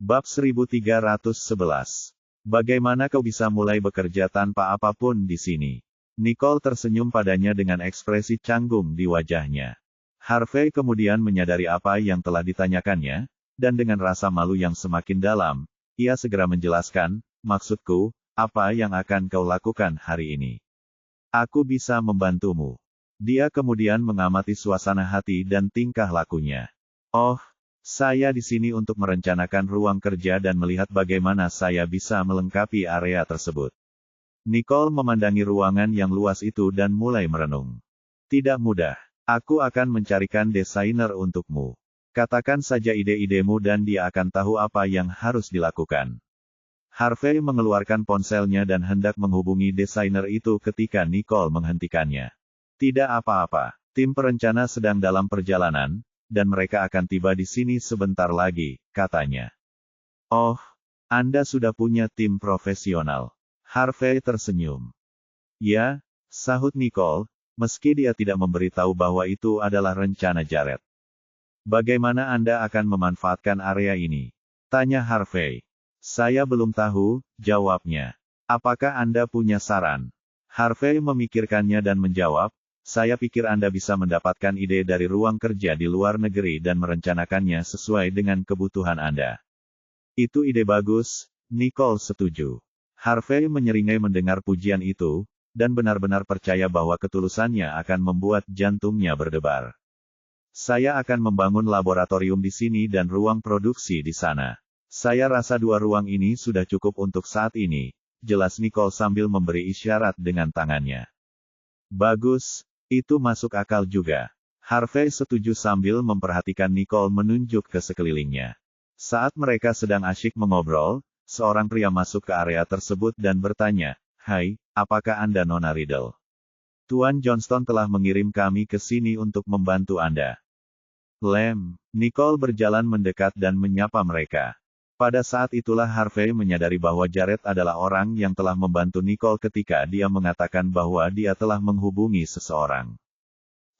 Bab 1311. Bagaimana kau bisa mulai bekerja tanpa apapun di sini? Nicole tersenyum padanya dengan ekspresi canggung di wajahnya. Harvey kemudian menyadari apa yang telah ditanyakannya, dan dengan rasa malu yang semakin dalam, ia segera menjelaskan, maksudku, apa yang akan kau lakukan hari ini? Aku bisa membantumu. Dia kemudian mengamati suasana hati dan tingkah lakunya. Oh, saya di sini untuk merencanakan ruang kerja dan melihat bagaimana saya bisa melengkapi area tersebut. Nicole memandangi ruangan yang luas itu dan mulai merenung. Tidak mudah. Aku akan mencarikan desainer untukmu. Katakan saja ide-idemu dan dia akan tahu apa yang harus dilakukan. Harvey mengeluarkan ponselnya dan hendak menghubungi desainer itu ketika Nicole menghentikannya. Tidak apa-apa, tim perencana sedang dalam perjalanan, dan mereka akan tiba di sini sebentar lagi, katanya. Oh, Anda sudah punya tim profesional. Harvey tersenyum. Ya, sahut Nicole, meski dia tidak memberitahu bahwa itu adalah rencana Jared. Bagaimana Anda akan memanfaatkan area ini? Tanya Harvey. Saya belum tahu, jawabnya. Apakah Anda punya saran? Harvey memikirkannya dan menjawab, saya pikir Anda bisa mendapatkan ide dari ruang kerja di luar negeri dan merencanakannya sesuai dengan kebutuhan Anda. Itu ide bagus, Nicole setuju. Harvey menyeringai mendengar pujian itu, dan benar-benar percaya bahwa ketulusannya akan membuat jantungnya berdebar. Saya akan membangun laboratorium di sini dan ruang produksi di sana. Saya rasa dua ruang ini sudah cukup untuk saat ini, jelas Nicole sambil memberi isyarat dengan tangannya. Bagus, itu masuk akal juga. Harvey setuju sambil memperhatikan Nicole menunjuk ke sekelilingnya. Saat mereka sedang asyik mengobrol, seorang pria masuk ke area tersebut dan bertanya, Hai, apakah Anda Nona Riddle? Tuan Johnston telah mengirim kami ke sini untuk membantu Anda. Nicole berjalan mendekat dan menyapa mereka. Pada saat itulah Harvey menyadari bahwa Jared adalah orang yang telah membantu Nicole ketika dia mengatakan bahwa dia telah menghubungi seseorang.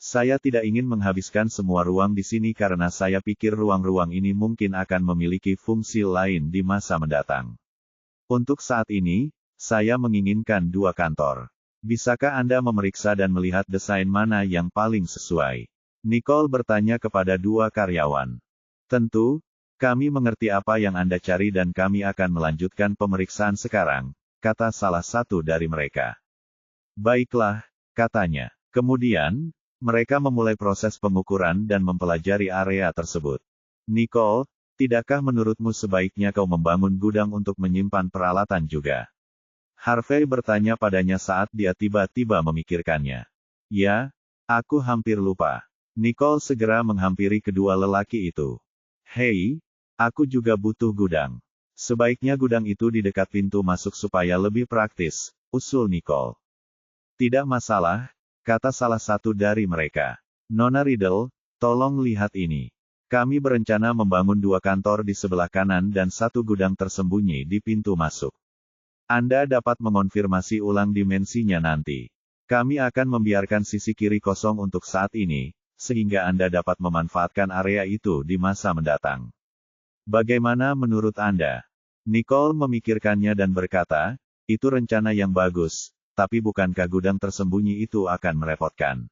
Saya tidak ingin menghabiskan semua ruang di sini karena saya pikir ruang-ruang ini mungkin akan memiliki fungsi lain di masa mendatang. Untuk saat ini, saya menginginkan dua kantor. Bisakah Anda memeriksa dan melihat desain mana yang paling sesuai? Nicole bertanya kepada dua karyawan. Tentu, kami mengerti apa yang Anda cari dan kami akan melanjutkan pemeriksaan sekarang, kata salah satu dari mereka. Baiklah, katanya. Kemudian, mereka memulai proses pengukuran dan mempelajari area tersebut. Nicole, tidakkah menurutmu sebaiknya kau membangun gudang untuk menyimpan peralatan juga? Harvey bertanya padanya saat dia tiba-tiba memikirkannya. Ya, aku hampir lupa. Nicole segera menghampiri kedua lelaki itu. Hei, aku juga butuh gudang. Sebaiknya gudang itu di dekat pintu masuk supaya lebih praktis, usul Nicole. Tidak masalah, kata salah satu dari mereka. Nona Riddle, tolong lihat ini. Kami berencana membangun dua kantor di sebelah kanan dan satu gudang tersembunyi di pintu masuk. Anda dapat mengonfirmasi ulang dimensinya nanti. Kami akan membiarkan sisi kiri kosong untuk saat ini, sehingga Anda dapat memanfaatkan area itu di masa mendatang. Bagaimana menurut Anda? Nicole memikirkannya dan berkata, itu rencana yang bagus, tapi bukankah gudang tersembunyi itu akan merepotkan?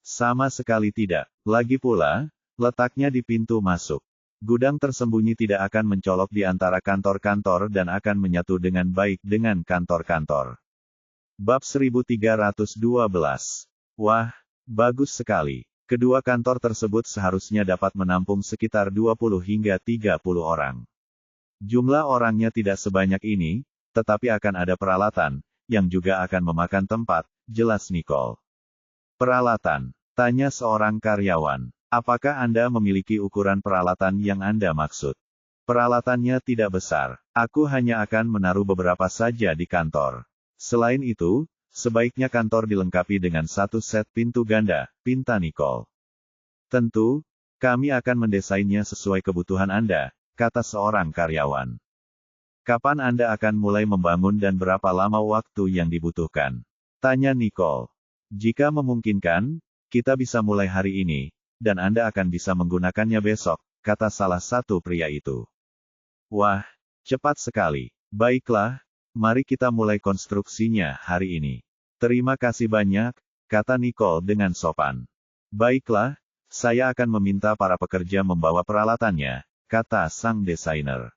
Sama sekali tidak. Lagi pula, letaknya di pintu masuk. Gudang tersembunyi tidak akan mencolok di antara kantor-kantor dan akan menyatu dengan baik dengan kantor-kantor. Bab 1312. Wah, bagus sekali. Kedua kantor tersebut seharusnya dapat menampung sekitar 20 hingga 30 orang. Jumlah orangnya tidak sebanyak ini, tetapi akan ada peralatan, yang juga akan memakan tempat, jelas Nicole. Peralatan, tanya seorang karyawan. Apakah Anda memiliki ukuran peralatan yang Anda maksud? Peralatannya tidak besar. Aku hanya akan menaruh beberapa saja di kantor. Selain itu, sebaiknya kantor dilengkapi dengan satu set pintu ganda, pinta Nicole. Tentu, kami akan mendesainnya sesuai kebutuhan Anda, kata seorang karyawan. Kapan Anda akan mulai membangun dan berapa lama waktu yang dibutuhkan? Tanya Nicole. Jika memungkinkan, kita bisa mulai hari ini, dan Anda akan bisa menggunakannya besok, kata salah satu pria itu. Wah, cepat sekali. Baiklah, mari kita mulai konstruksinya hari ini. Terima kasih banyak, kata Nicole dengan sopan. Baiklah, saya akan meminta para pekerja membawa peralatannya, kata sang desainer.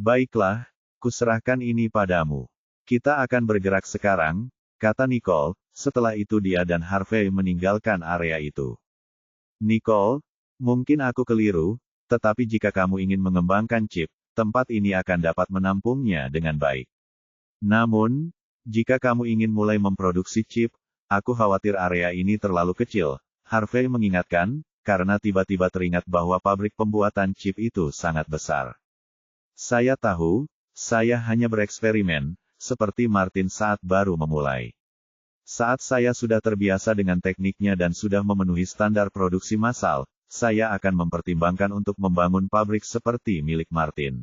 Baiklah, kuserahkan ini padamu. Kita akan bergerak sekarang, kata Nicole. Setelah itu dia dan Harvey meninggalkan area itu. Nicole, mungkin aku keliru, tetapi jika kamu ingin mengembangkan chip, tempat ini akan dapat menampungnya dengan baik. Namun, jika kamu ingin mulai memproduksi chip, aku khawatir area ini terlalu kecil, Harvey mengingatkan, karena tiba-tiba teringat bahwa pabrik pembuatan chip itu sangat besar. Saya tahu, saya hanya bereksperimen, seperti Martin saat baru memulai. Saat saya sudah terbiasa dengan tekniknya dan sudah memenuhi standar produksi massal, saya akan mempertimbangkan untuk membangun pabrik seperti milik Martin.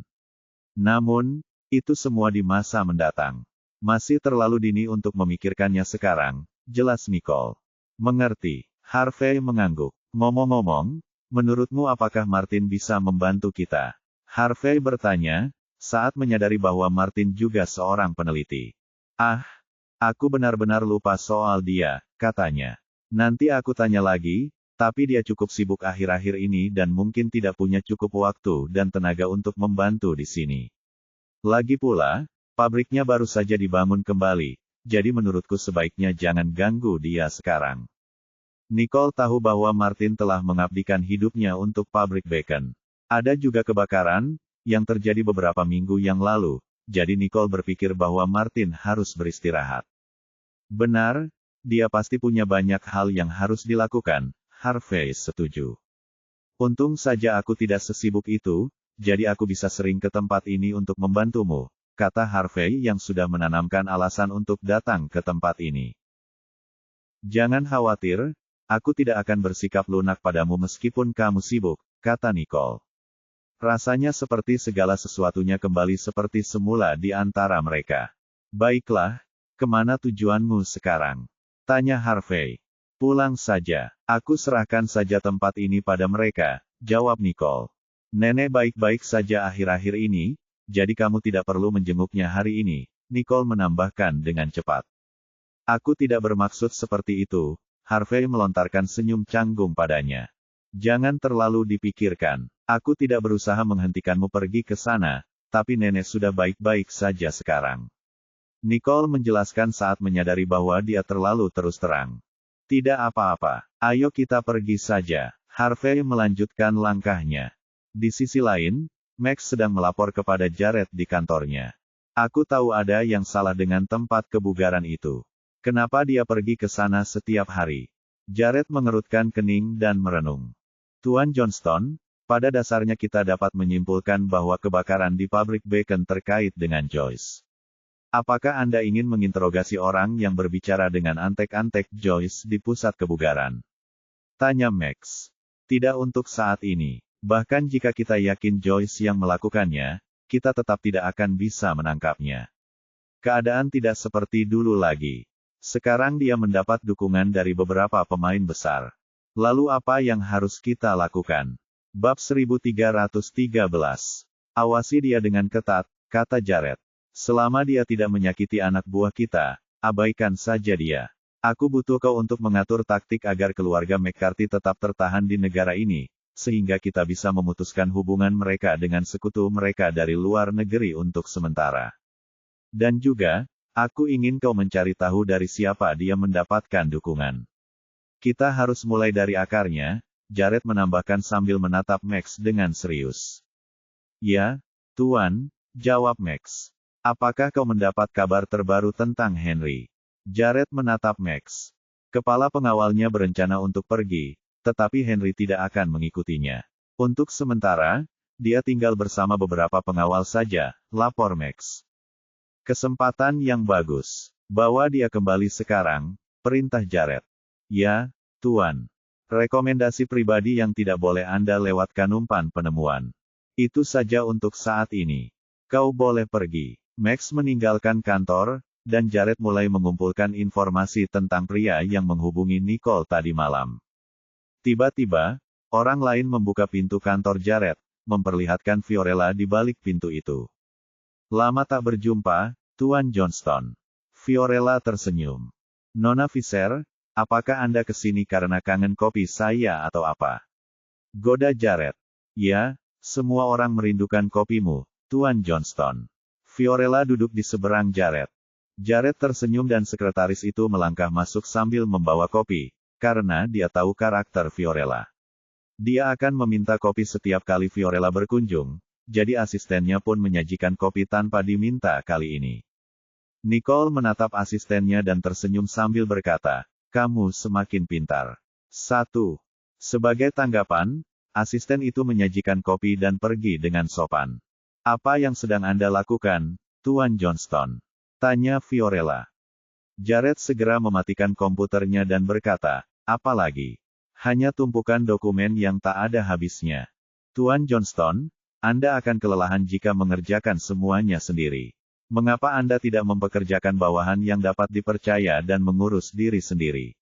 Namun, itu semua di masa mendatang. Masih terlalu dini untuk memikirkannya sekarang, jelas Nicole. Mengerti, Harvey mengangguk. Ngomong-ngomong, menurutmu apakah Martin bisa membantu kita? Harvey bertanya, saat menyadari bahwa Martin juga seorang peneliti. Ah, aku benar-benar lupa soal dia, katanya. Nanti aku tanya lagi, tapi dia cukup sibuk akhir-akhir ini dan mungkin tidak punya cukup waktu dan tenaga untuk membantu di sini. Lagi pula, pabriknya baru saja dibangun kembali, jadi menurutku sebaiknya jangan ganggu dia sekarang. Nicole tahu bahwa Martin telah mengabdikan hidupnya untuk pabrik bacon. Ada juga kebakaran, yang terjadi beberapa minggu yang lalu, jadi Nicole berpikir bahwa Martin harus beristirahat. Benar, dia pasti punya banyak hal yang harus dilakukan, Harvey setuju. Untung saja aku tidak sesibuk itu, jadi aku bisa sering ke tempat ini untuk membantumu, kata Harvey yang sudah menanamkan alasan untuk datang ke tempat ini. Jangan khawatir, aku tidak akan bersikap lunak padamu meskipun kamu sibuk, kata Nicole. Rasanya seperti segala sesuatunya kembali seperti semula di antara mereka. Baiklah, kemana tujuanmu sekarang? Tanya Harvey. Pulang saja, aku serahkan saja tempat ini pada mereka, jawab Nicole. Nenek baik-baik saja akhir-akhir ini, jadi kamu tidak perlu menjenguknya hari ini, Nicole menambahkan dengan cepat. Aku tidak bermaksud seperti itu, Harvey melontarkan senyum canggung padanya. Jangan terlalu dipikirkan, aku tidak berusaha menghentikanmu pergi ke sana, tapi nenek sudah baik-baik saja sekarang. Nicole menjelaskan saat menyadari bahwa dia terlalu terus terang. Tidak apa-apa, ayo kita pergi saja, Harvey melanjutkan langkahnya. Di sisi lain, Max sedang melapor kepada Jared di kantornya. Aku tahu ada yang salah dengan tempat kebugaran itu. Kenapa dia pergi ke sana setiap hari? Jared mengerutkan kening dan merenung. Tuan Johnston, pada dasarnya kita dapat menyimpulkan bahwa kebakaran di pabrik bacon terkait dengan Joyce. Apakah Anda ingin menginterogasi orang yang berbicara dengan antek-antek Joyce di pusat kebugaran? Tanya Max. Tidak untuk saat ini. Bahkan jika kita yakin Joyce yang melakukannya, kita tetap tidak akan bisa menangkapnya. Keadaan tidak seperti dulu lagi. Sekarang dia mendapat dukungan dari beberapa pemain besar. Lalu apa yang harus kita lakukan? Bab 1313. Awasi dia dengan ketat, kata Jared. Selama dia tidak menyakiti anak buah kita, abaikan saja dia. Aku butuh kau untuk mengatur taktik agar keluarga McCarthy tetap tertahan di negara ini, sehingga kita bisa memutuskan hubungan mereka dengan sekutu mereka dari luar negeri untuk sementara. Dan juga, aku ingin kau mencari tahu dari siapa dia mendapatkan dukungan. Kita harus mulai dari akarnya, Jared menambahkan sambil menatap Max dengan serius. Ya, Tuan, jawab Max. Apakah kau mendapat kabar terbaru tentang Henry? Jared menatap Max. Kepala pengawalnya berencana untuk pergi, tetapi Henry tidak akan mengikutinya. Untuk sementara, dia tinggal bersama beberapa pengawal saja, lapor Max. Kesempatan yang bagus. Bawa dia kembali sekarang, perintah Jared. Ya, Tuan. Rekomendasi pribadi yang tidak boleh Anda lewatkan umpan penemuan. Itu saja untuk saat ini. Kau boleh pergi. Max meninggalkan kantor, dan Jared mulai mengumpulkan informasi tentang pria yang menghubungi Nicole tadi malam. Tiba-tiba, orang lain membuka pintu kantor Jared, memperlihatkan Fiorella di balik pintu itu. Lama tak berjumpa, Tuan Johnston. Fiorella tersenyum. Nona Fisher, apakah Anda kesini karena kangen kopi saya atau apa? Goda Jared. Ya, semua orang merindukan kopimu, Tuan Johnston. Fiorella duduk di seberang Jared. Jared tersenyum dan sekretaris itu melangkah masuk sambil membawa kopi, karena dia tahu karakter Fiorella. Dia akan meminta kopi setiap kali Fiorella berkunjung, jadi asistennya pun menyajikan kopi tanpa diminta kali ini. Nicole menatap asistennya dan tersenyum sambil berkata, "Kamu semakin pintar." 1. Sebagai tanggapan, asisten itu menyajikan kopi dan pergi dengan sopan. "Apa yang sedang Anda lakukan, Tuan Johnston?" tanya Fiorella. Jared segera mematikan komputernya dan berkata, "Apa lagi? Hanya tumpukan dokumen yang tak ada habisnya. Tuan Johnston, Anda akan kelelahan jika mengerjakan semuanya sendiri. Mengapa Anda tidak mempekerjakan bawahan yang dapat dipercaya dan mengurus diri sendiri?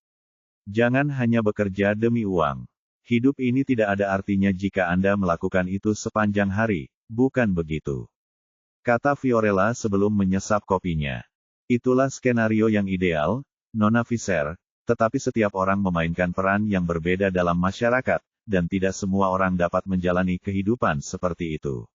Jangan hanya bekerja demi uang. Hidup ini tidak ada artinya jika Anda melakukan itu sepanjang hari, bukan begitu?" kata Fiorella sebelum menyesap kopinya. Itulah skenario yang ideal, Nona Fisher, tetapi setiap orang memainkan peran yang berbeda dalam masyarakat, dan tidak semua orang dapat menjalani kehidupan seperti itu.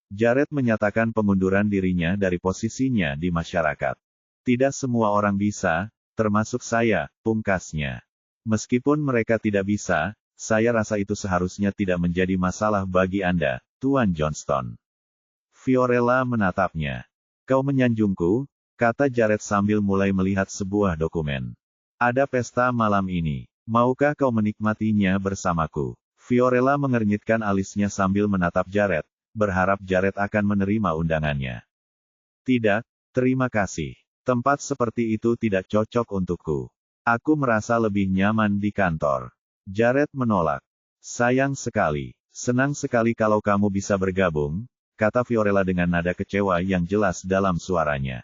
Jared menyatakan pengunduran dirinya dari posisinya di masyarakat. Tidak semua orang bisa, termasuk saya, pungkasnya. Meskipun mereka tidak bisa, saya rasa itu seharusnya tidak menjadi masalah bagi Anda, Tuan Johnston. Fiorella menatapnya. "Kau menyanjungku," kata Jared sambil mulai melihat sebuah dokumen. "Ada pesta malam ini. Maukah kau menikmatinya bersamaku?" Fiorella mengernyitkan alisnya sambil menatap Jared, berharap Jared akan menerima undangannya. "Tidak, terima kasih. Tempat seperti itu tidak cocok untukku. Aku merasa lebih nyaman di kantor." Jared menolak. "Sayang sekali. Senang sekali kalau kamu bisa bergabung," kata Fiorella dengan nada kecewa yang jelas dalam suaranya.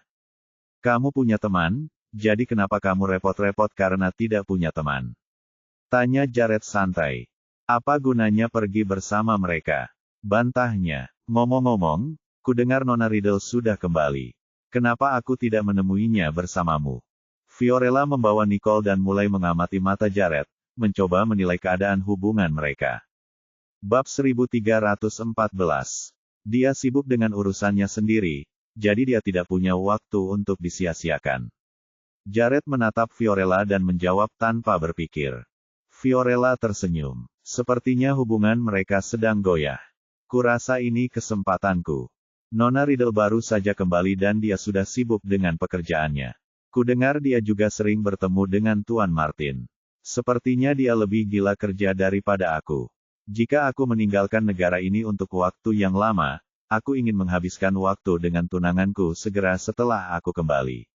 "Kamu punya teman, jadi kenapa kamu repot-repot karena tidak punya teman?" tanya Jared santai. "Apa gunanya pergi bersama mereka?" bantahnya. "Ngomong-ngomong, kudengar Nona Riddle sudah kembali. Kenapa aku tidak menemuinya bersamamu?" Fiorella membawa Nicole dan mulai mengamati mata Jared, mencoba menilai keadaan hubungan mereka. Bab 1314. Dia sibuk dengan urusannya sendiri, jadi dia tidak punya waktu untuk disia-siakan. Jared menatap Fiorella dan menjawab tanpa berpikir. Fiorella tersenyum. Sepertinya hubungan mereka sedang goyah. "Kurasa ini kesempatanku. Nona Riddle baru saja kembali dan dia sudah sibuk dengan pekerjaannya. Kudengar dia juga sering bertemu dengan Tuan Martin. Sepertinya dia lebih gila kerja daripada aku. Jika aku meninggalkan negara ini untuk waktu yang lama, aku ingin menghabiskan waktu dengan tunanganku segera setelah aku kembali."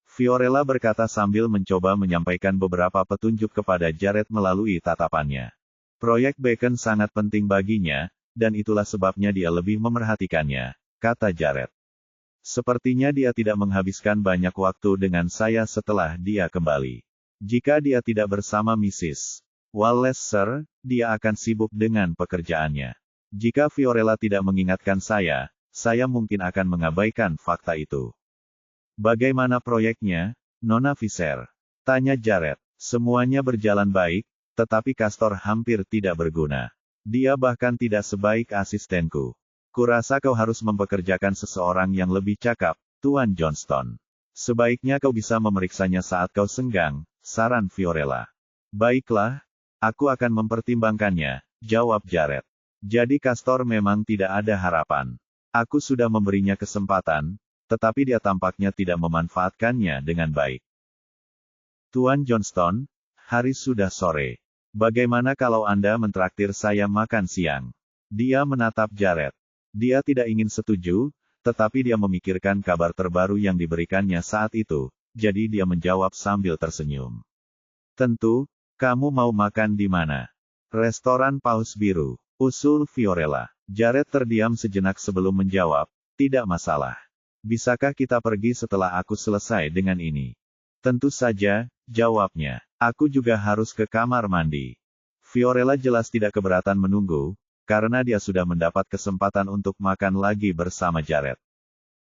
Fiorella berkata sambil mencoba menyampaikan beberapa petunjuk kepada Jared melalui tatapannya. Proyek Bacon sangat penting baginya, dan itulah sebabnya dia lebih memerhatikannya, kata Jared. "Sepertinya dia tidak menghabiskan banyak waktu dengan saya setelah dia kembali. Jika dia tidak bersama Mrs. Wallace, Sir, dia akan sibuk dengan pekerjaannya. Jika Fiorella tidak mengingatkan saya mungkin akan mengabaikan fakta itu." "Bagaimana proyeknya, Nona Fisher?" tanya Jared. "Semuanya berjalan baik, tetapi Castor hampir tidak berguna. Dia bahkan tidak sebaik asistenku. Kurasa kau harus mempekerjakan seseorang yang lebih cakap, Tuan Johnston. Sebaiknya kau bisa memeriksanya saat kau senggang," saran Fiorella. "Baiklah, aku akan mempertimbangkannya," jawab Jared. "Jadi Castor memang tidak ada harapan. Aku sudah memberinya kesempatan, tetapi dia tampaknya tidak memanfaatkannya dengan baik." "Tuan Johnston, hari sudah sore. Bagaimana kalau Anda mentraktir saya makan siang?" Dia menatap Jared. Dia tidak ingin setuju, tetapi dia memikirkan kabar terbaru yang diberikannya saat itu, jadi dia menjawab sambil tersenyum. "Tentu. Kamu mau makan di mana?" "Restoran Paus Biru," usul Fiorella. Jared terdiam sejenak sebelum menjawab, "Tidak masalah. Bisakah kita pergi setelah aku selesai dengan ini?" "Tentu saja," jawabnya. "Aku juga harus ke kamar mandi." Fiorella jelas tidak keberatan menunggu, karena dia sudah mendapat kesempatan untuk makan lagi bersama Jared.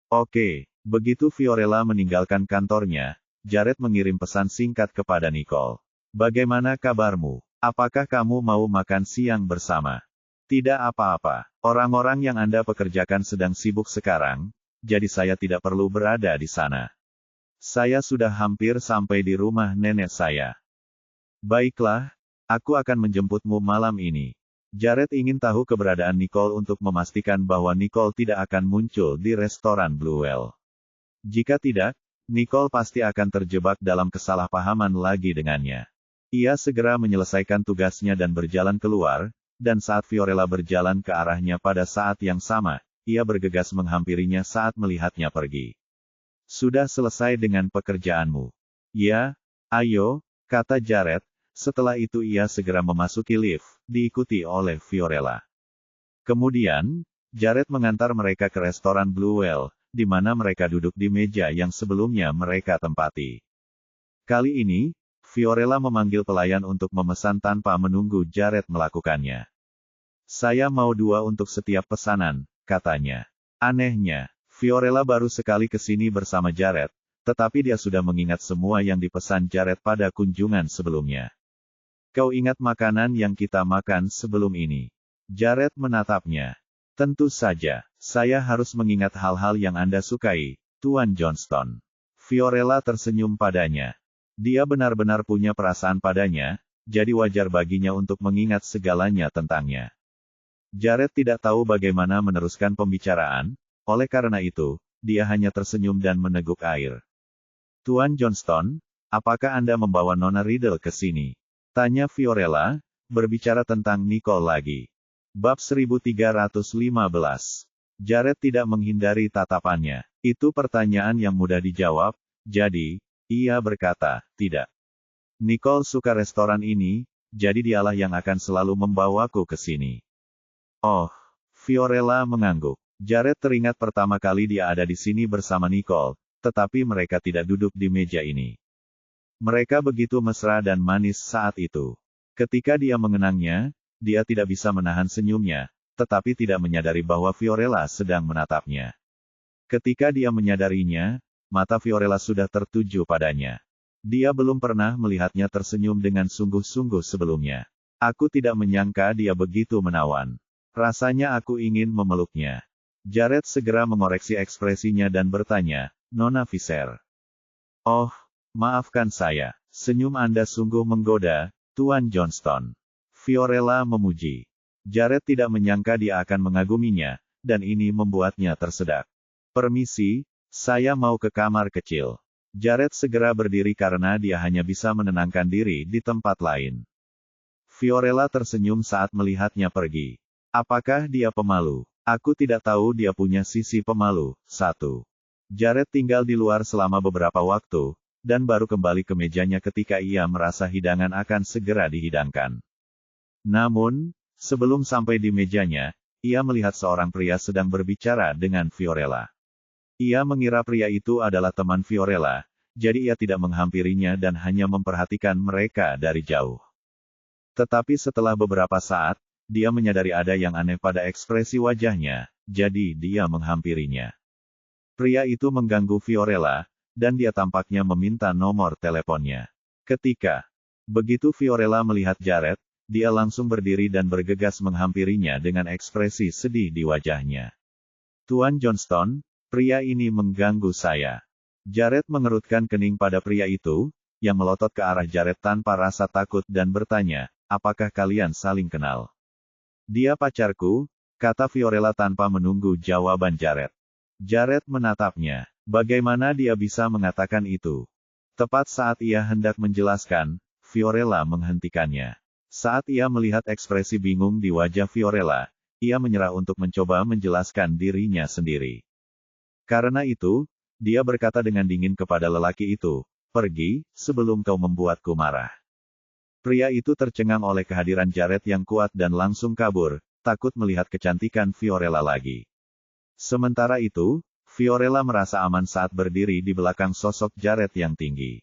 Oke, begitu Fiorella meninggalkan kantornya, Jared mengirim pesan singkat kepada Nicole. Bagaimana kabarmu? Apakah kamu mau makan siang bersama? Tidak apa-apa. Orang-orang yang Anda pekerjakan sedang sibuk sekarang, jadi saya tidak perlu berada di sana. Saya sudah hampir sampai di rumah nenek saya. Baiklah, aku akan menjemputmu malam ini. Jared ingin tahu keberadaan Nicole untuk memastikan bahwa Nicole tidak akan muncul di restoran Bluewell. Jika tidak, Nicole pasti akan terjebak dalam kesalahpahaman lagi dengannya. Ia segera menyelesaikan tugasnya dan berjalan keluar, dan saat Fiorella berjalan ke arahnya pada saat yang sama, ia bergegas menghampirinya saat melihatnya pergi. Sudah selesai dengan pekerjaanmu. Ya, ayo, kata Jared. Setelah itu ia segera memasuki lift, diikuti oleh Fiorella. Kemudian, Jared mengantar mereka ke restoran Bluewell, di mana mereka duduk di meja yang sebelumnya mereka tempati. Kali ini, Fiorella memanggil pelayan untuk memesan tanpa menunggu Jared melakukannya. Saya mau 2 untuk setiap pesanan, katanya. Anehnya, Fiorella baru sekali ke sini bersama Jared, tetapi dia sudah mengingat semua yang dipesan Jared pada kunjungan sebelumnya. Kau ingat makanan yang kita makan sebelum ini? Jared menatapnya. Tentu saja, saya harus mengingat hal-hal yang Anda sukai, Tuan Johnston. Fiorella tersenyum padanya. Dia benar-benar punya perasaan padanya, jadi wajar baginya untuk mengingat segalanya tentangnya. Jared tidak tahu bagaimana meneruskan pembicaraan, oleh karena itu, dia hanya tersenyum dan meneguk air. Tuan Johnston, apakah Anda membawa Nona Riddle ke sini? Tanya Fiorella, berbicara tentang Nicole lagi. Bab 1315. Jared tidak menghindari tatapannya. Itu pertanyaan yang mudah dijawab, jadi, ia berkata, tidak. Nicole suka restoran ini, jadi dialah yang akan selalu membawaku ke sini. Oh, Fiorella mengangguk. Jared teringat pertama kali dia ada di sini bersama Nicole, tetapi mereka tidak duduk di meja ini. Mereka begitu mesra dan manis saat itu. Ketika dia mengenangnya, dia tidak bisa menahan senyumnya, tetapi tidak menyadari bahwa Fiorella sedang menatapnya. Ketika dia menyadarinya, mata Fiorella sudah tertuju padanya. Dia belum pernah melihatnya tersenyum dengan sungguh-sungguh sebelumnya. Aku tidak menyangka dia begitu menawan. Rasanya aku ingin memeluknya. Jared segera mengoreksi ekspresinya dan bertanya, Nona Fisher. Oh, maafkan saya. Senyum Anda sungguh menggoda, Tuan Johnston. Fiorella memuji. Jared tidak menyangka dia akan mengaguminya, dan ini membuatnya tersedak. Permisi, saya mau ke kamar kecil. Jared segera berdiri karena dia hanya bisa menenangkan diri di tempat lain. Fiorella tersenyum saat melihatnya pergi. Apakah dia pemalu? Aku tidak tahu dia punya sisi pemalu. 1. Jared tinggal di luar selama beberapa waktu, dan baru kembali ke mejanya ketika ia merasa hidangan akan segera dihidangkan. Namun, sebelum sampai di mejanya, ia melihat seorang pria sedang berbicara dengan Fiorella. Ia mengira pria itu adalah teman Fiorella, jadi ia tidak menghampirinya dan hanya memperhatikan mereka dari jauh. Tetapi setelah beberapa saat, dia menyadari ada yang aneh pada ekspresi wajahnya, jadi dia menghampirinya. Pria itu mengganggu Fiorella, dan dia tampaknya meminta nomor teleponnya. Ketika begitu Fiorella melihat Jared, dia langsung berdiri dan bergegas menghampirinya dengan ekspresi sedih di wajahnya. Tuan Johnston, pria ini mengganggu saya. Jared mengerutkan kening pada pria itu, yang melotot ke arah Jared tanpa rasa takut dan bertanya, apakah kalian saling kenal? Dia pacarku, kata Fiorella tanpa menunggu jawaban Jared. Jared menatapnya. Bagaimana dia bisa mengatakan itu? Tepat saat ia hendak menjelaskan, Fiorella menghentikannya. Saat ia melihat ekspresi bingung di wajah Fiorella, ia menyerah untuk mencoba menjelaskan dirinya sendiri. Karena itu, dia berkata dengan dingin kepada lelaki itu, pergi, sebelum kau membuatku marah. Pria itu tercengang oleh kehadiran Jared yang kuat dan langsung kabur, takut melihat kecantikan Fiorella lagi. Sementara itu, Fiorella merasa aman saat berdiri di belakang sosok Jared yang tinggi.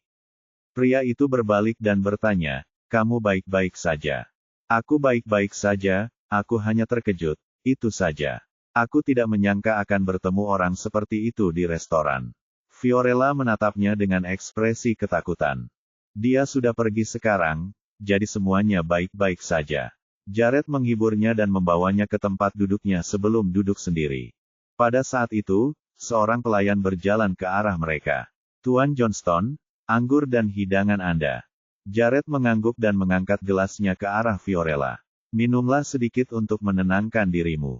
Pria itu berbalik dan bertanya, kamu baik-baik saja? Aku baik-baik saja, Aku hanya terkejut. Itu saja. Aku tidak menyangka akan bertemu orang seperti itu di restoran. Fiorella menatapnya dengan ekspresi ketakutan. Dia sudah pergi sekarang, jadi semuanya baik-baik saja. Jared menghiburnya dan membawanya ke tempat duduknya sebelum duduk sendiri. Pada saat itu, seorang pelayan berjalan ke arah mereka. Tuan Johnston, anggur dan hidangan Anda. Jared mengangguk dan mengangkat gelasnya ke arah Fiorella. Minumlah sedikit untuk menenangkan dirimu.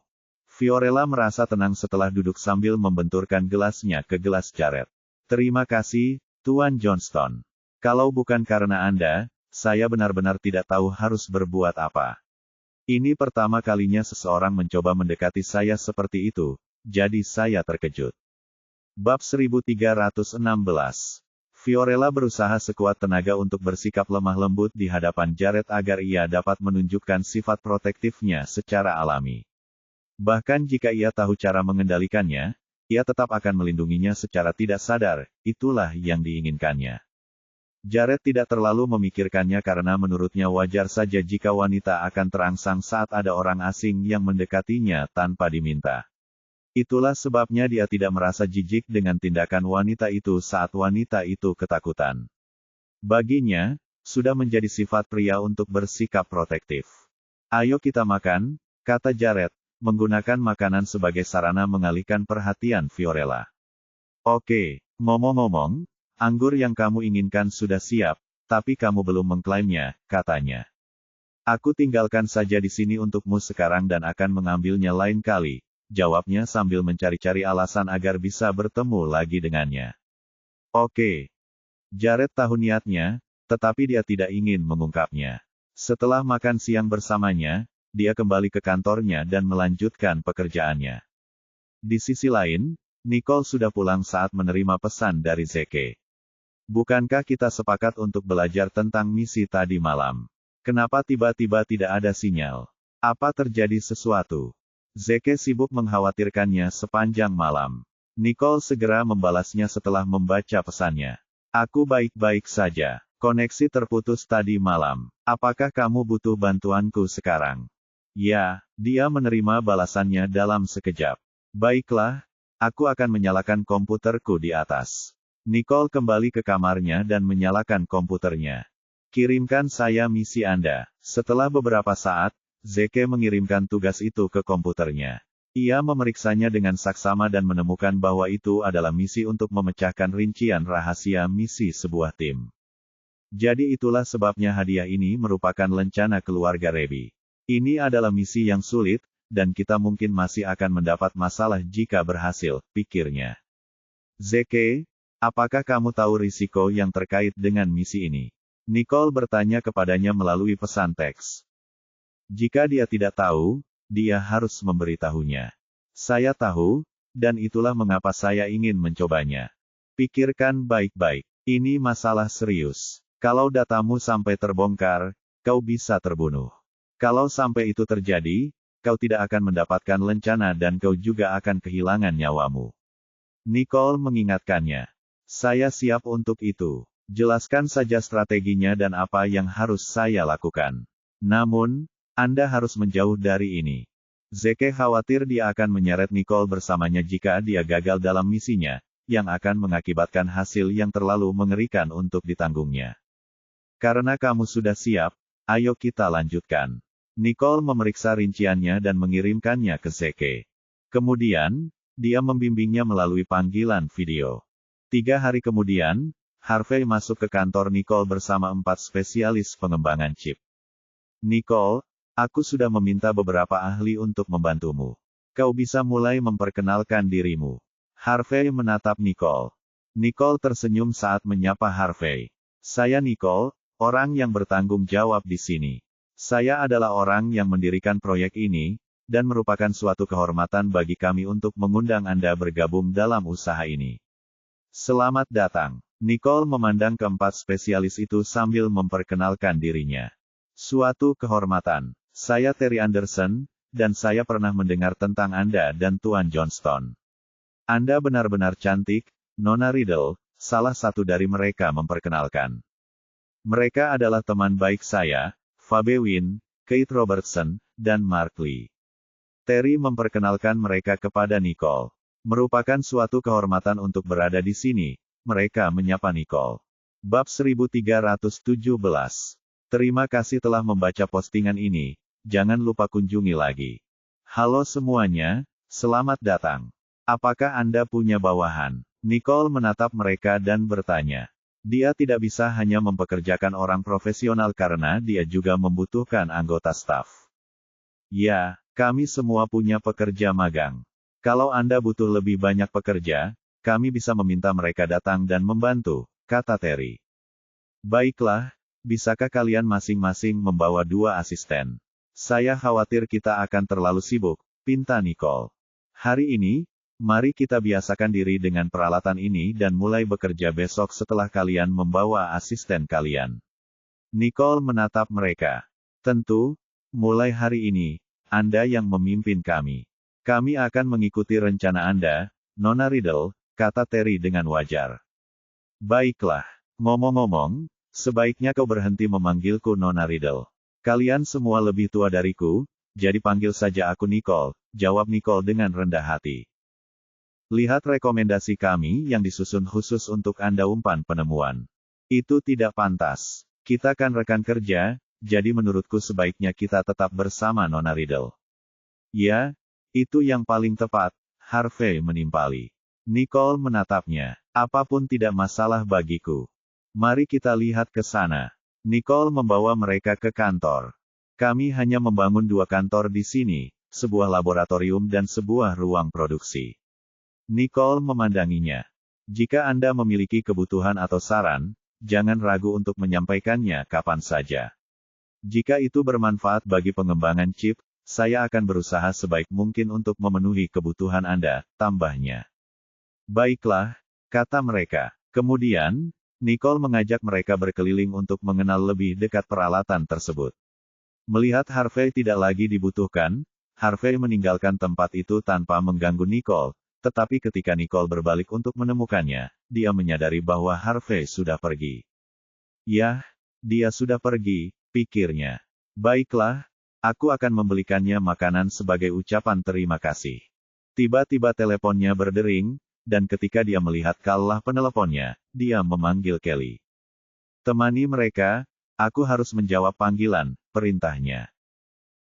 Fiorella merasa tenang setelah duduk sambil membenturkan gelasnya ke gelas Jared. Terima kasih, Tuan Johnston. Kalau bukan karena Anda, saya benar-benar tidak tahu harus berbuat apa. Ini pertama kalinya seseorang mencoba mendekati saya seperti itu, jadi saya terkejut. Bab 1316. Fiorella berusaha sekuat tenaga untuk bersikap lemah lembut di hadapan Jared agar ia dapat menunjukkan sifat protektifnya secara alami. Bahkan jika ia tahu cara mengendalikannya, ia tetap akan melindunginya secara tidak sadar, itulah yang diinginkannya. Jared tidak terlalu memikirkannya karena menurutnya wajar saja jika wanita akan terangsang saat ada orang asing yang mendekatinya tanpa diminta. Itulah sebabnya dia tidak merasa jijik dengan tindakan wanita itu saat wanita itu ketakutan. Baginya, sudah menjadi sifat pria untuk bersikap protektif. Ayo kita makan, kata Jared, menggunakan makanan sebagai sarana mengalihkan perhatian Fiorella. Oke, ngomong-ngomong, anggur yang kamu inginkan sudah siap, tapi kamu belum mengklaimnya, katanya. Aku tinggalkan saja di sini untukmu sekarang dan akan mengambilnya lain kali, jawabnya sambil mencari-cari alasan agar bisa bertemu lagi dengannya. Oke. Jared tahu niatnya, tetapi dia tidak ingin mengungkapnya. Setelah makan siang bersamanya, dia kembali ke kantornya dan melanjutkan pekerjaannya. Di sisi lain, Nicole sudah pulang saat menerima pesan dari Zeke. Bukankah kita sepakat untuk belajar tentang misi tadi malam? Kenapa tiba-tiba tidak ada sinyal? Apa terjadi sesuatu? Zeke sibuk mengkhawatirkannya sepanjang malam. Nicole segera membalasnya setelah membaca pesannya. Aku baik-baik saja. Koneksi terputus tadi malam. Apakah kamu butuh bantuanku sekarang? Ya, dia menerima balasannya dalam sekejap. Baiklah, aku akan menyalakan komputerku di atas. Nicole kembali ke kamarnya dan menyalakan komputernya. Kirimkan saya misi Anda. Setelah beberapa saat, Zeke mengirimkan tugas itu ke komputernya. Ia memeriksanya dengan saksama dan menemukan bahwa itu adalah misi untuk memecahkan rincian rahasia misi sebuah tim. Jadi itulah sebabnya hadiah ini merupakan lencana keluarga Rebi. Ini adalah misi yang sulit, dan kita mungkin masih akan mendapat masalah jika berhasil, pikirnya. Zeke, apakah kamu tahu risiko yang terkait dengan misi ini? Nicole bertanya kepadanya melalui pesan teks. Jika dia tidak tahu, dia harus memberitahunya. Saya tahu, dan itulah mengapa saya ingin mencobanya. Pikirkan baik-baik. Ini masalah serius. Kalau datamu sampai terbongkar, kau bisa terbunuh. Kalau sampai itu terjadi, kau tidak akan mendapatkan lencana dan kau juga akan kehilangan nyawamu. Nicole mengingatkannya. Saya siap untuk itu. Jelaskan saja strateginya dan apa yang harus saya lakukan. Namun, Anda harus menjauh dari ini. Zeke khawatir dia akan menyeret Nicole bersamanya jika dia gagal dalam misinya, yang akan mengakibatkan hasil yang terlalu mengerikan untuk ditanggungnya. Karena kamu sudah siap, ayo kita lanjutkan. Nicole memeriksa rinciannya dan mengirimkannya ke Zeke. Kemudian, dia membimbingnya melalui panggilan video. 3 hari kemudian, Harvey masuk ke kantor Nicole bersama 4 spesialis pengembangan chip. Nicole, aku sudah meminta beberapa ahli untuk membantumu. Kau bisa mulai memperkenalkan dirimu. Harvey menatap Nicole. Nicole tersenyum saat menyapa Harvey. Saya Nicole, orang yang bertanggung jawab di sini. Saya adalah orang yang mendirikan proyek ini, dan merupakan suatu kehormatan bagi kami untuk mengundang Anda bergabung dalam usaha ini. Selamat datang. Nicole memandang keempat spesialis itu sambil memperkenalkan dirinya. Suatu kehormatan. Saya Terry Anderson, dan saya pernah mendengar tentang Anda dan Tuan Johnston. Anda benar-benar cantik, Nona Riddle, salah satu dari mereka memperkenalkan. Mereka adalah teman baik saya, Fabe Win, Kate Robertson, dan Mark Lee. Terry memperkenalkan mereka kepada Nicole. Merupakan suatu kehormatan untuk berada di sini, mereka menyapa Nicole. Bab 1317. Terima kasih telah membaca postingan ini, jangan lupa kunjungi lagi. Halo semuanya, selamat datang. Apakah Anda punya bawahan? Nicole menatap mereka dan bertanya. Dia tidak bisa hanya mempekerjakan orang profesional karena dia juga membutuhkan anggota staf. Ya, kami semua punya pekerja magang. Kalau Anda butuh lebih banyak pekerja, kami bisa meminta mereka datang dan membantu, kata Terry. Baiklah, bisakah kalian masing-masing membawa 2 asisten? Saya khawatir kita akan terlalu sibuk, pinta Nicole. Hari ini, mari kita biasakan diri dengan peralatan ini dan mulai bekerja besok setelah kalian membawa asisten kalian. Nicole menatap mereka. Tentu, mulai hari ini, Anda yang memimpin kami. Kami akan mengikuti rencana Anda, Nona Riddle, kata Terry dengan wajar. Baiklah, ngomong-ngomong, sebaiknya kau berhenti memanggilku Nona Riddle. Kalian semua lebih tua dariku, jadi panggil saja aku Nicole, jawab Nicole dengan rendah hati. Lihat rekomendasi kami yang disusun khusus untuk Anda umpan penemuan. Itu tidak pantas. Kita kan rekan kerja, jadi menurutku sebaiknya kita tetap bersama Nona Riddle. Ya, itu yang paling tepat, Harvey menimpali. Nicole menatapnya. Apapun tidak masalah bagiku. Mari kita lihat ke sana. Nicole membawa mereka ke kantor. Kami hanya membangun 2 kantor di sini, sebuah laboratorium dan sebuah ruang produksi. Nicole memandanginya. Jika Anda memiliki kebutuhan atau saran, jangan ragu untuk menyampaikannya kapan saja. Jika itu bermanfaat bagi pengembangan chip, saya akan berusaha sebaik mungkin untuk memenuhi kebutuhan Anda, tambahnya. Baiklah, kata mereka. Kemudian, Nicole mengajak mereka berkeliling untuk mengenal lebih dekat peralatan tersebut. Melihat Harvey tidak lagi dibutuhkan, Harvey meninggalkan tempat itu tanpa mengganggu Nicole, tetapi ketika Nicole berbalik untuk menemukannya, dia menyadari bahwa Harvey sudah pergi. Yah, dia sudah pergi, pikirnya. Baiklah, aku akan membelikannya makanan sebagai ucapan terima kasih. Tiba-tiba teleponnya berdering, dan ketika dia melihat kalah peneleponnya, dia memanggil Kelly. Temani mereka, aku harus menjawab panggilan, perintahnya.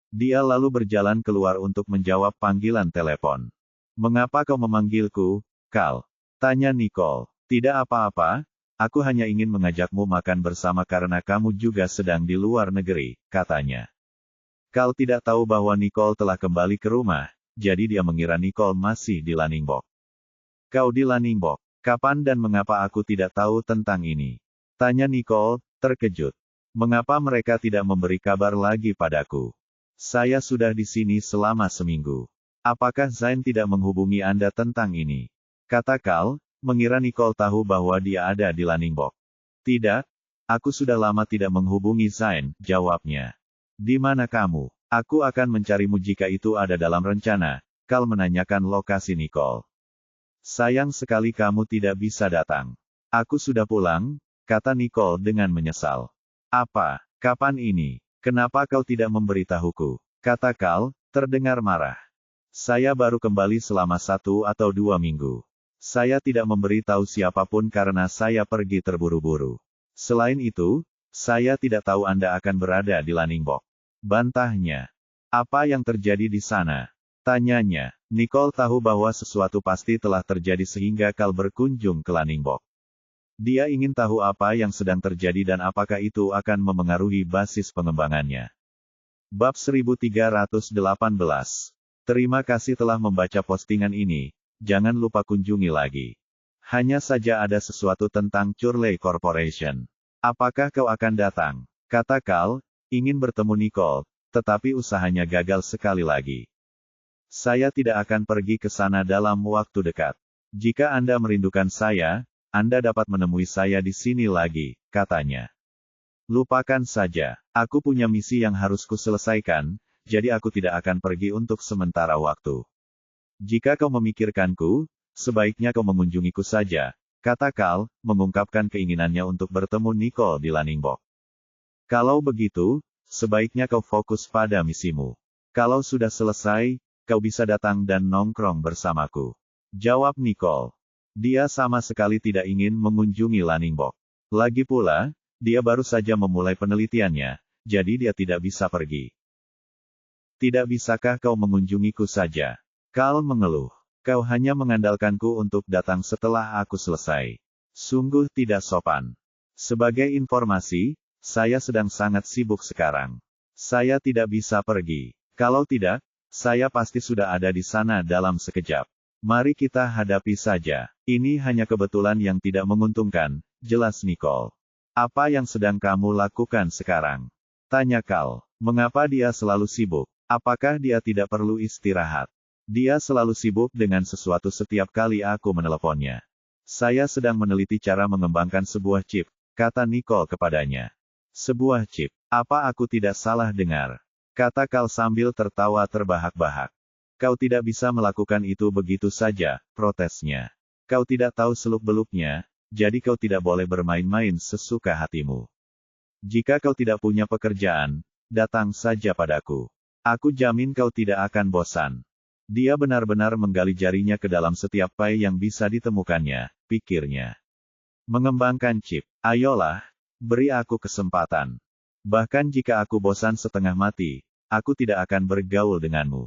Dia lalu berjalan keluar untuk menjawab panggilan telepon. Mengapa kau memanggilku, Cal? Tanya Nicole. Tidak apa-apa, aku hanya ingin mengajakmu makan bersama karena kamu juga sedang di luar negeri, katanya. Cal tidak tahu bahwa Nicole telah kembali ke rumah, jadi dia mengira Nicole masih di Laningbok. Kau di Laningbok? Kapan dan mengapa aku tidak tahu tentang ini? Tanya Nicole, terkejut. Mengapa mereka tidak memberi kabar lagi padaku? Saya sudah di sini selama seminggu. Apakah Zain tidak menghubungi Anda tentang ini? Kata Cal, mengira Nicole tahu bahwa dia ada di Laningbok. Tidak, aku sudah lama tidak menghubungi Zain, jawabnya. Di mana kamu? Aku akan mencarimu jika itu ada dalam rencana. Cal menanyakan lokasi Nicole. Sayang sekali kamu tidak bisa datang. Aku sudah pulang, kata Nicole dengan menyesal. Apa? Kapan ini? Kenapa kau tidak memberitahuku? Kata Cal, terdengar marah. Saya baru kembali selama 1 atau 2 minggu. Saya tidak memberitahu siapapun karena saya pergi terburu-buru. Selain itu, saya tidak tahu Anda akan berada di Laningbok. Bantahnya. Apa yang terjadi di sana? Tanyanya. Nicole tahu bahwa sesuatu pasti telah terjadi sehingga Cal berkunjung ke Laningbok. Dia ingin tahu apa yang sedang terjadi dan apakah itu akan memengaruhi basis pengembangannya. Bab 1318. Terima kasih telah membaca postingan ini, jangan lupa kunjungi lagi. Hanya saja ada sesuatu tentang Churley Corporation. Apakah kau akan datang? Kata Cal, ingin bertemu Nicole, tetapi usahanya gagal sekali lagi. Saya tidak akan pergi ke sana dalam waktu dekat. Jika Anda merindukan saya, Anda dapat menemui saya di sini lagi, katanya. Lupakan saja, aku punya misi yang harus kuselesaikan, jadi aku tidak akan pergi untuk sementara waktu. Jika kau memikirkanku, sebaiknya kau mengunjungiku saja, kata Cal, mengungkapkan keinginannya untuk bertemu Nicole di Laningbok. Kalau begitu, sebaiknya kau fokus pada misimu. Kalau sudah selesai, kau bisa datang dan nongkrong bersamaku. Jawab Nicole. Dia sama sekali tidak ingin mengunjungi Laningbok. Lagi pula, dia baru saja memulai penelitiannya, jadi dia tidak bisa pergi. Tidak bisakah kau mengunjungiku saja? Carl mengeluh. Kau hanya mengandalkanku untuk datang setelah aku selesai. Sungguh tidak sopan. Sebagai informasi, saya sedang sangat sibuk sekarang. Saya tidak bisa pergi. Kalau tidak, saya pasti sudah ada di sana dalam sekejap. Mari kita hadapi saja. Ini hanya kebetulan yang tidak menguntungkan, jelas Nicole. Apa yang sedang kamu lakukan sekarang? Tanya Carl. Mengapa dia selalu sibuk? Apakah dia tidak perlu istirahat? Dia selalu sibuk dengan sesuatu setiap kali aku meneleponnya. Saya sedang meneliti cara mengembangkan sebuah chip, kata Nicole kepadanya. Sebuah chip. Apa aku tidak salah dengar? Kata Carl sambil tertawa terbahak-bahak. Kau tidak bisa melakukan itu begitu saja, protesnya. Kau tidak tahu seluk-beluknya, jadi kau tidak boleh bermain-main sesuka hatimu. Jika kau tidak punya pekerjaan, datang saja padaku. Aku jamin kau tidak akan bosan. Dia benar-benar menggali jarinya ke dalam setiap pai yang bisa ditemukannya, pikirnya. Mengembangkan chip. Ayolah, beri aku kesempatan. Bahkan jika aku bosan setengah mati, aku tidak akan bergaul denganmu.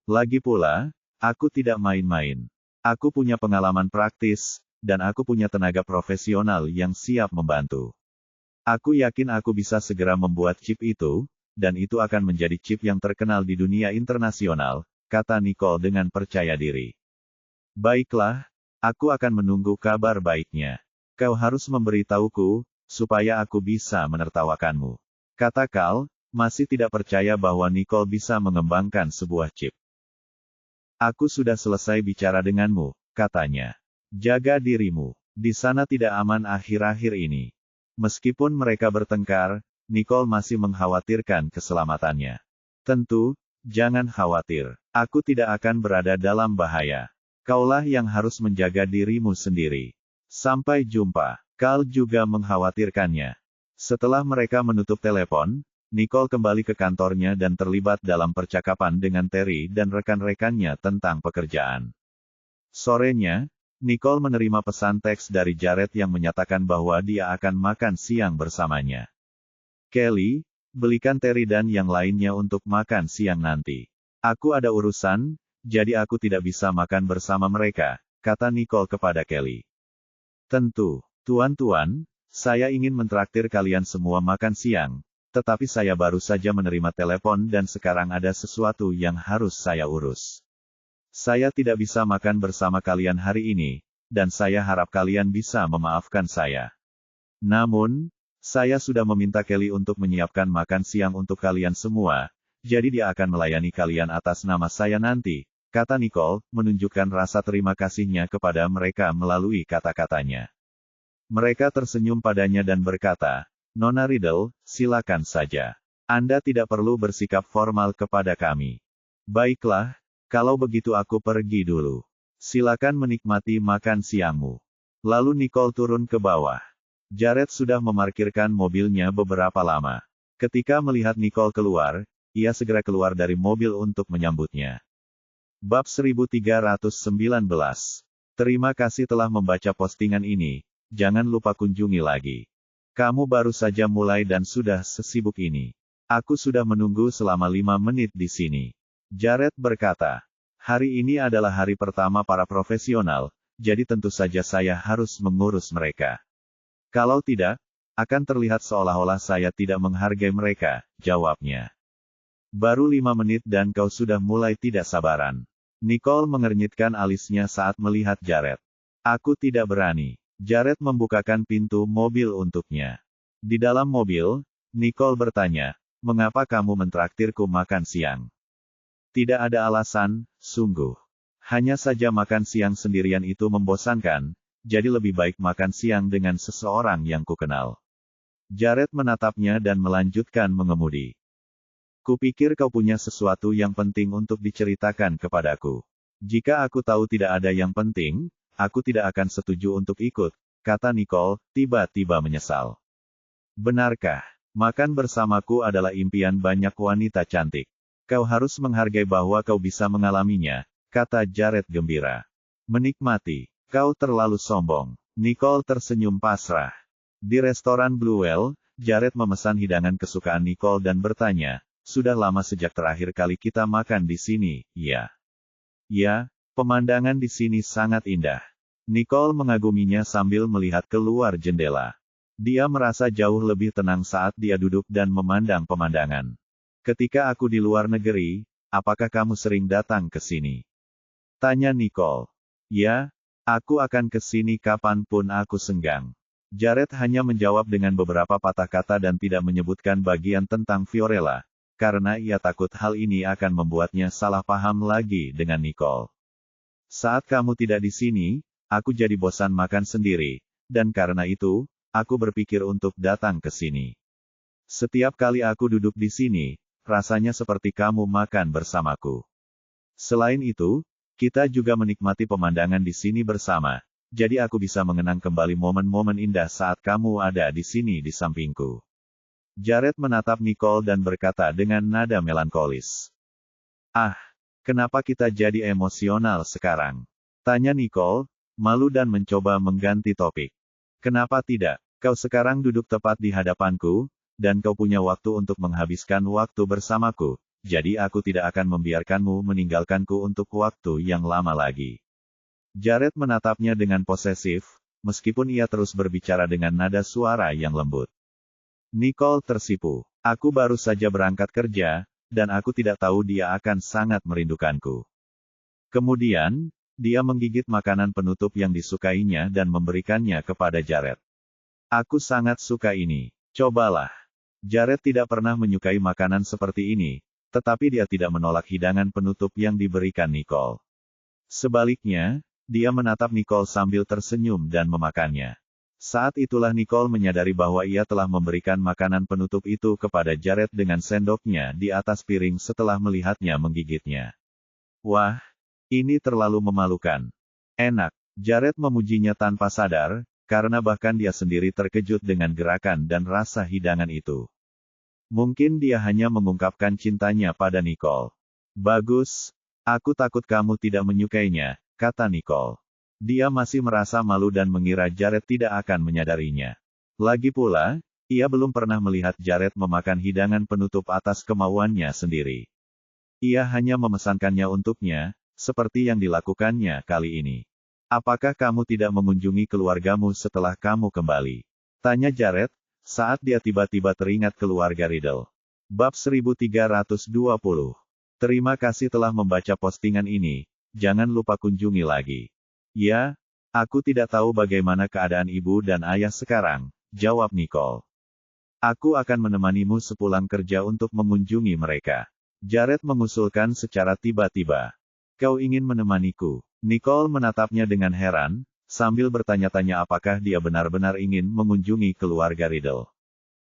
Lagi pula, aku tidak main-main. Aku punya pengalaman praktis, dan aku punya tenaga profesional yang siap membantu. Aku yakin aku bisa segera membuat chip itu, dan itu akan menjadi chip yang terkenal di dunia internasional, kata Nicole dengan percaya diri. Baiklah, aku akan menunggu kabar baiknya. Kau harus memberitahuku, supaya aku bisa menertawakanmu. Kata Carl, masih tidak percaya bahwa Nicole bisa mengembangkan sebuah chip. Aku sudah selesai bicara denganmu, katanya. Jaga dirimu. Di sana tidak aman akhir-akhir ini. Meskipun mereka bertengkar, Nicole masih mengkhawatirkan keselamatannya. Tentu, jangan khawatir. Aku tidak akan berada dalam bahaya. Kaulah yang harus menjaga dirimu sendiri. Sampai jumpa. Carl juga mengkhawatirkannya. Setelah mereka menutup telepon, Nicole kembali ke kantornya dan terlibat dalam percakapan dengan Terry dan rekan-rekannya tentang pekerjaan. Sorenya, Nicole menerima pesan teks dari Jared yang menyatakan bahwa dia akan makan siang bersamanya. Kelly, belikan Terry dan yang lainnya untuk makan siang nanti. Aku ada urusan, jadi aku tidak bisa makan bersama mereka, kata Nicole kepada Kelly. Tentu, tuan-tuan, saya ingin mentraktir kalian semua makan siang, tetapi saya baru saja menerima telepon dan sekarang ada sesuatu yang harus saya urus. Saya tidak bisa makan bersama kalian hari ini, dan saya harap kalian bisa memaafkan saya. Namun, saya sudah meminta Kelly untuk menyiapkan makan siang untuk kalian semua, jadi dia akan melayani kalian atas nama saya nanti, kata Nicole, menunjukkan rasa terima kasihnya kepada mereka melalui kata-katanya. Mereka tersenyum padanya dan berkata, Nona Riddle, silakan saja. Anda tidak perlu bersikap formal kepada kami. Baiklah, kalau begitu aku pergi dulu. Silakan menikmati makan siangmu. Lalu Nicole turun ke bawah. Jared sudah memarkirkan mobilnya beberapa lama. Ketika melihat Nicole keluar, ia segera keluar dari mobil untuk menyambutnya. Bab 1319. Terima kasih telah membaca postingan ini, jangan lupa kunjungi lagi. Kamu baru saja mulai dan sudah sesibuk ini. Aku sudah menunggu selama 5 menit di sini. Jared berkata, hari ini adalah hari pertama para profesional, jadi tentu saja saya harus mengurus mereka. Kalau tidak, akan terlihat seolah-olah saya tidak menghargai mereka, jawabnya. Baru 5 menit dan kau sudah mulai tidak sabaran. Nicole mengernyitkan alisnya saat melihat Jared. Aku tidak berani. Jared membukakan pintu mobil untuknya. Di dalam mobil, Nicole bertanya, mengapa kamu mentraktirku makan siang? Tidak ada alasan, sungguh. Hanya saja makan siang sendirian itu membosankan, jadi lebih baik makan siang dengan seseorang yang kukenal. Jared menatapnya dan melanjutkan mengemudi. Kupikir kau punya sesuatu yang penting untuk diceritakan kepadaku. Jika aku tahu tidak ada yang penting, aku tidak akan setuju untuk ikut, kata Nicole, tiba-tiba menyesal. Benarkah? Makan bersamaku adalah impian banyak wanita cantik. Kau harus menghargai bahwa kau bisa mengalaminya, kata Jared gembira. Menikmati. Kau terlalu sombong. Nicole tersenyum pasrah. Di restoran Blue Whale, Jared memesan hidangan kesukaan Nicole dan bertanya, sudah lama sejak terakhir kali kita makan di sini, ya? Ya, pemandangan di sini sangat indah. Nicole mengaguminya sambil melihat keluar jendela. Dia merasa jauh lebih tenang saat dia duduk dan memandang pemandangan. Ketika aku di luar negeri, apakah kamu sering datang ke sini? Tanya Nicole. Ya, aku akan ke sini kapanpun aku senggang. Jared hanya menjawab dengan beberapa patah kata dan tidak menyebutkan bagian tentang Fiorella, karena ia takut hal ini akan membuatnya salah paham lagi dengan Nicole. Saat kamu tidak di sini, aku jadi bosan makan sendiri, dan karena itu, aku berpikir untuk datang ke sini. Setiap kali aku duduk di sini, rasanya seperti kamu makan bersamaku. Selain itu, kita juga menikmati pemandangan di sini bersama, jadi aku bisa mengenang kembali momen-momen indah saat kamu ada di sini di sampingku. Jared menatap Nicole dan berkata dengan nada melankolis. Ah, kenapa kita jadi emosional sekarang? Tanya Nicole, malu dan mencoba mengganti topik. Kenapa tidak? Kau sekarang duduk tepat di hadapanku, dan kau punya waktu untuk menghabiskan waktu bersamaku, jadi aku tidak akan membiarkanmu meninggalkanku untuk waktu yang lama lagi. Jared menatapnya dengan posesif, meskipun ia terus berbicara dengan nada suara yang lembut. Nicole tersipu. Aku baru saja berangkat kerja, dan aku tidak tahu dia akan sangat merindukanku. Kemudian, dia menggigit makanan penutup yang disukainya dan memberikannya kepada Jared. Aku sangat suka ini. Cobalah. Jared tidak pernah menyukai makanan seperti ini, tetapi dia tidak menolak hidangan penutup yang diberikan Nicole. Sebaliknya, dia menatap Nicole sambil tersenyum dan memakannya. Saat itulah Nicole menyadari bahwa ia telah memberikan makanan penutup itu kepada Jared dengan sendoknya di atas piring setelah melihatnya menggigitnya. Wah, ini terlalu memalukan. Enak. Jared memujinya tanpa sadar, karena bahkan dia sendiri terkejut dengan gerakan dan rasa hidangan itu. Mungkin dia hanya mengungkapkan cintanya pada Nicole. Bagus, aku takut kamu tidak menyukainya, kata Nicole. Dia masih merasa malu dan mengira Jared tidak akan menyadarinya. Lagi pula, ia belum pernah melihat Jared memakan hidangan penutup atas kemauannya sendiri. Ia hanya memesankannya untuknya, seperti yang dilakukannya kali ini. Apakah kamu tidak mengunjungi keluargamu setelah kamu kembali? Tanya Jared, saat dia tiba-tiba teringat keluarga Riddle. Bab 1320. Terima kasih telah membaca postingan ini, jangan lupa kunjungi lagi. Ya, aku tidak tahu bagaimana keadaan ibu dan ayah sekarang, jawab Nicole. Aku akan menemanimu sepulang kerja untuk mengunjungi mereka. Jared mengusulkan secara tiba-tiba. Kau ingin menemaniku? Nicole menatapnya dengan heran, sambil bertanya-tanya apakah dia benar-benar ingin mengunjungi keluarga Riddle.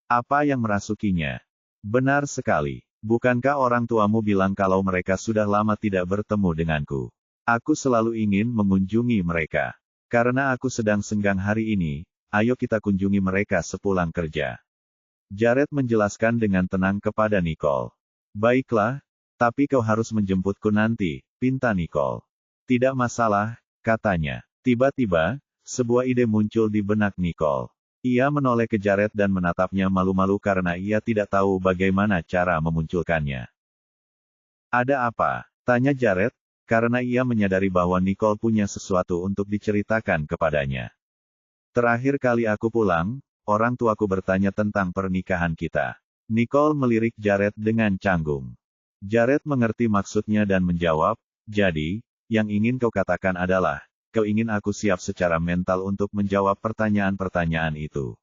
Apa yang merasukinya? Benar sekali. Bukankah orang tuamu bilang kalau mereka sudah lama tidak bertemu denganku? Aku selalu ingin mengunjungi mereka. Karena aku sedang senggang hari ini, ayo kita kunjungi mereka sepulang kerja. Jared menjelaskan dengan tenang kepada Nicole. Baiklah, tapi kau harus menjemputku nanti, pinta Nicole. Tidak masalah, katanya. Tiba-tiba, sebuah ide muncul di benak Nicole. Ia menoleh ke Jared dan menatapnya malu-malu karena ia tidak tahu bagaimana cara memunculkannya. Ada apa? Tanya Jared, karena ia menyadari bahwa Nicole punya sesuatu untuk diceritakan kepadanya. Terakhir kali aku pulang, orang tuaku bertanya tentang pernikahan kita. Nicole melirik Jared dengan canggung. Jared mengerti maksudnya dan menjawab, jadi, yang ingin kau katakan adalah, kau ingin aku siap secara mental untuk menjawab pertanyaan-pertanyaan itu.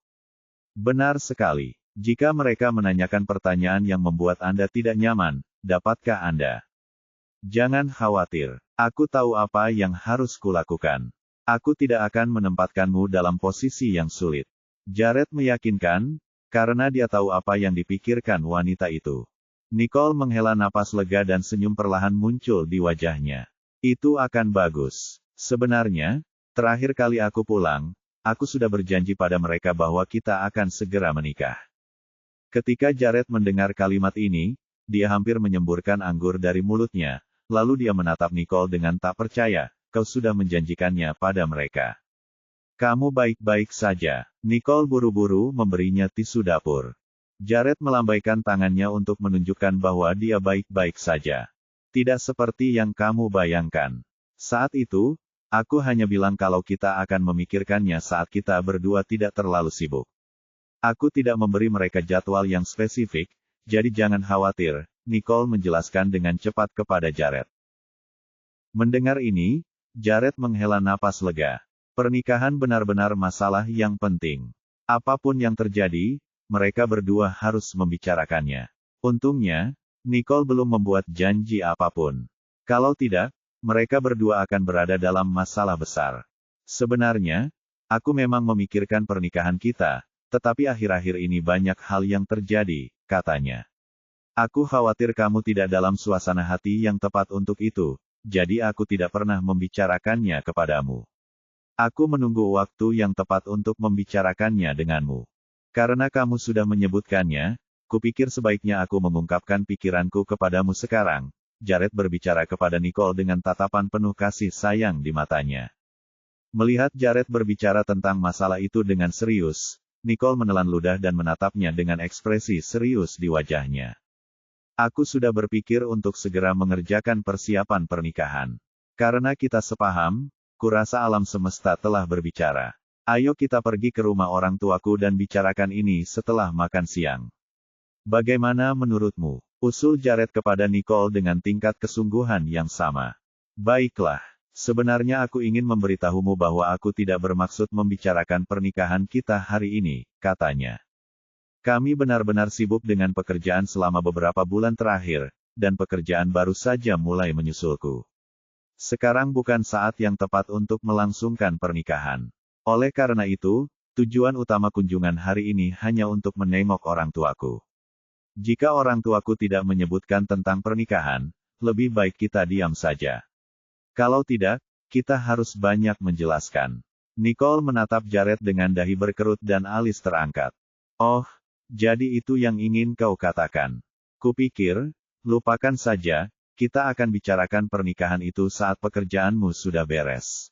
Benar sekali. Jika mereka menanyakan pertanyaan yang membuat Anda tidak nyaman, dapatkah Anda? Jangan khawatir. Aku tahu apa yang harus kulakukan. Aku tidak akan menempatkanmu dalam posisi yang sulit. Jared meyakinkan, karena dia tahu apa yang dipikirkan wanita itu. Nicole menghela napas lega dan senyum perlahan muncul di wajahnya. Itu akan bagus. Sebenarnya, terakhir kali aku pulang, aku sudah berjanji pada mereka bahwa kita akan segera menikah. Ketika Jared mendengar kalimat ini, dia hampir menyemburkan anggur dari mulutnya, lalu dia menatap Nicole dengan tak percaya, kau sudah menjanjikannya pada mereka. Kamu baik-baik saja. Nicole buru-buru memberinya tisu dapur. Jared melambaikan tangannya untuk menunjukkan bahwa dia baik-baik saja. Tidak seperti yang kamu bayangkan. Saat itu, aku hanya bilang kalau kita akan memikirkannya saat kita berdua tidak terlalu sibuk. Aku tidak memberi mereka jadwal yang spesifik, jadi jangan khawatir, Nicole menjelaskan dengan cepat kepada Jared. Mendengar ini, Jared menghela napas lega. Pernikahan benar-benar masalah yang penting. Apapun yang terjadi, mereka berdua harus membicarakannya. Untungnya, Nicole belum membuat janji apapun. Kalau tidak, mereka berdua akan berada dalam masalah besar. Sebenarnya, aku memang memikirkan pernikahan kita, tetapi akhir-akhir ini banyak hal yang terjadi, katanya. Aku khawatir kamu tidak dalam suasana hati yang tepat untuk itu, jadi aku tidak pernah membicarakannya kepadamu. Aku menunggu waktu yang tepat untuk membicarakannya denganmu. Karena kamu sudah menyebutkannya, kupikir sebaiknya aku mengungkapkan pikiranku kepadamu sekarang. Jared berbicara kepada Nicole dengan tatapan penuh kasih sayang di matanya. Melihat Jared berbicara tentang masalah itu dengan serius, Nicole menelan ludah dan menatapnya dengan ekspresi serius di wajahnya. Aku sudah berpikir untuk segera mengerjakan persiapan pernikahan. Karena kita sepaham, kurasa alam semesta telah berbicara. Ayo kita pergi ke rumah orang tuaku dan bicarakan ini setelah makan siang. Bagaimana menurutmu? Usul Jared kepada Nicole dengan tingkat kesungguhan yang sama. Baiklah, sebenarnya aku ingin memberitahumu bahwa aku tidak bermaksud membicarakan pernikahan kita hari ini, katanya. Kami benar-benar sibuk dengan pekerjaan selama beberapa bulan terakhir, dan pekerjaan baru saja mulai menyusulku. Sekarang bukan saat yang tepat untuk melangsungkan pernikahan. Oleh karena itu, tujuan utama kunjungan hari ini hanya untuk menengok orang tuaku. Jika orang tuaku tidak menyebutkan tentang pernikahan, lebih baik kita diam saja. Kalau tidak, kita harus banyak menjelaskan. Nicole menatap Jared dengan dahi berkerut dan alis terangkat. Oh, jadi itu yang ingin kau katakan. Kupikir, lupakan saja, kita akan bicarakan pernikahan itu saat pekerjaanmu sudah beres.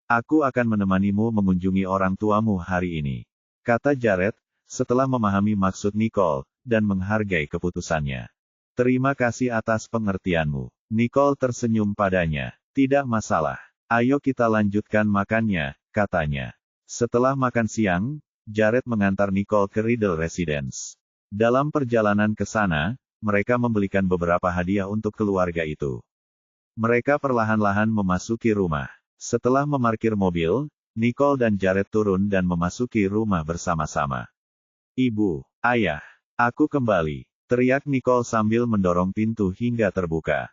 Aku akan menemanimu mengunjungi orang tuamu hari ini, kata Jared, setelah memahami maksud Nicole, dan menghargai keputusannya. Terima kasih atas pengertianmu. Nicole tersenyum padanya. Tidak masalah. Ayo kita lanjutkan makannya, katanya. Setelah makan siang, Jared mengantar Nicole ke Riddle Residence. Dalam perjalanan ke sana, mereka membelikan beberapa hadiah untuk keluarga itu. Mereka perlahan-lahan memasuki rumah. Setelah memarkir mobil, Nicole dan Jared turun dan memasuki rumah bersama-sama. Ibu, ayah, aku kembali, teriak Nicole sambil mendorong pintu hingga terbuka.